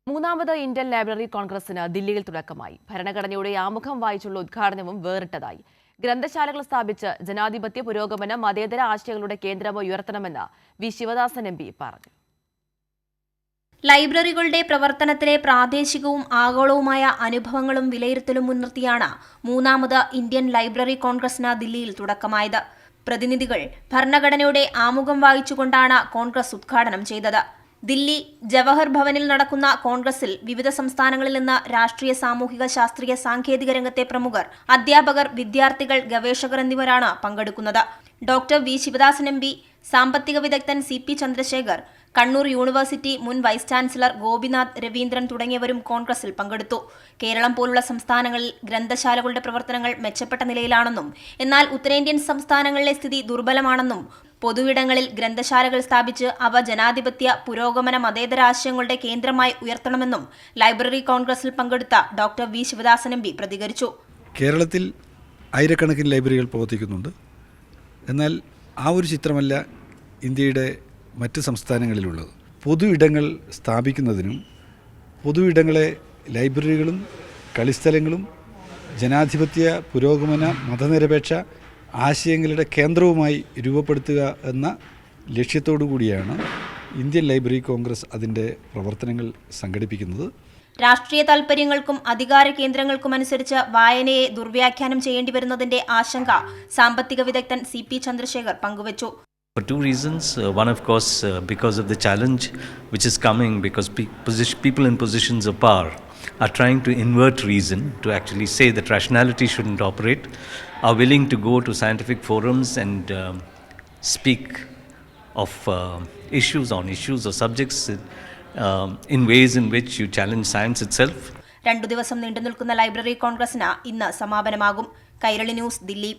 മൂന്നാമത് Indian library കോൺഗ്രസിന് ദില്ലിയിൽ തുടക്കമായി. ഭരണഘടനയുടെ ആമുഖം വായിച്ചുള്ള ഉദ്ഘാടനവും വേറിട്ടതായി. ഗ്രന്ഥശാലകൾ സ്ഥാപിച്ച് ജനാധിപത്യ പുരോഗമന മതേതര ആശയങ്ങളുടെ കേന്ദ്രമായി ഉയർത്തണമെന്ന് വി ശിവദാസൻ എം.പി. പറഞ്ഞു. ലൈബ്രറികളുടെ പ്രവർത്തനത്തിലെ പ്രാദേശികവും ആഗോളവുമായ അനുഭവങ്ങളും വിലയിരുത്തലും മുൻനിർത്തിയാണ് മൂന്നാമത് ഇന്ത്യൻ ലൈബ്രറി കോൺഗ്രസിന് ദില്ലിയിൽ തുടക്കമായത്. പ്രതിനിധികൾ ഭരണഘടനയുടെ ആമുഖം വായിച്ചുകൊണ്ടാണ് കോൺഗ്രസ് ഉദ്ഘാടനം ചെയ്തത്. ദില്ലി ജവഹർ ഭവനിൽ നടക്കുന്ന കോൺഗ്രസിൽ വിവിധ സംസ്ഥാനങ്ങളിൽ നിന്ന് രാഷ്ട്രീയ, സാമൂഹിക, ശാസ്ത്രീയ, സാങ്കേതിക രംഗത്തെ പ്രമുഖർ, അധ്യാപകർ, വിദ്യാർത്ഥികൾ, ഗവേഷകർ എന്നിവരാണ് പങ്കെടുക്കുന്നത്. ഡോക്ടർ വി ശിവദാസൻ എം.പി., സാമ്പത്തിക വിദഗ്ധൻ സി.പി. ചന്ദ്രശേഖർ, കണ്ണൂർ യൂണിവേഴ്സിറ്റി മുൻ വൈസ് ചാൻസലർ ഗോപിനാഥ് രവീന്ദ്രൻ തുടങ്ങിയവരും കോൺഗ്രസിൽ പങ്കെടുത്തു. കേരളം പോലുള്ള സംസ്ഥാനങ്ങളിൽ ഗ്രന്ഥശാലകളുടെ പ്രവർത്തനങ്ങൾ മെച്ചപ്പെട്ട നിലയിലാണെന്നും എന്നാൽ ഉത്തരേന്ത്യൻ സംസ്ഥാനങ്ങളിലെ സ്ഥിതി ദുർബലമാണെന്നും പൊതുവിടങ്ങളിൽ ഗ്രന്ഥശാലകൾ സ്ഥാപിച്ച് അവ ജനാധിപത്യ പുരോഗമന മതേതര ആശയങ്ങളുടെ കേന്ദ്രമായി ഉയർത്തണമെന്നും ലൈബ്രറി കോൺഗ്രസിൽ പങ്കെടുത്ത ഡോക്ടർ വി ശിവദാസൻ എം.പി. പ്രതികരിച്ചു. കേരളത്തിൽ ആയിരക്കണക്കിന് ലൈബ്രറികൾ പ്രവർത്തിക്കുന്നുണ്ട്. എന്നാൽ ആ ഒരു ചിത്രമല്ല ഇന്ത്യയുടെ മറ്റ് സംസ്ഥാനങ്ങളിലുള്ളത്. പൊതു ഇടങ്ങൾ സ്ഥാപിക്കുന്നതിനും പൊതു ഇടങ്ങളെ ലൈബ്രറികളും കളിസ്ഥലങ്ങളും ജനാധിപത്യ പുരോഗമന മതനിരപേക്ഷ ആശയങ്ങളുടെ കേന്ദ്രവുമായി രൂപപ്പെടുത്തുക എന്ന ലക്ഷ്യത്തോടു കൂടിയാണ് ഇന്ത്യൻ ലൈബ്രറി കോൺഗ്രസ് അതിൻ്റെ പ്രവർത്തനങ്ങൾ സംഘടിപ്പിക്കുന്നത്. രാഷ്ട്രീയ താൽപര്യങ്ങൾക്കും അധികാര കേന്ദ്രങ്ങൾക്കും അനുസരിച്ച് വായനയെ ദുർവ്യാഖ്യാനം ചെയ്യേണ്ടി വരുന്നതിന്റെ ആശങ്ക സാമ്പത്തിക വിദഗ്ധൻ സി.പി. ചന്ദ്രശേഖർ പങ്കുവച്ചു. For two reasons. One, of course, because of the challenge which is coming, because people in positions of power are trying to invert reason, to actually say that rationality shouldn't operate, are willing to go to scientific forums and speak of issues or subjects in ways in which you challenge science itself. 2 ദിവസം നീണ്ടുനിൽക്കുന്ന library കോൺഗ്രസിന് ഇന്ന് സമാപനമാകും. Kairali news, Delhi.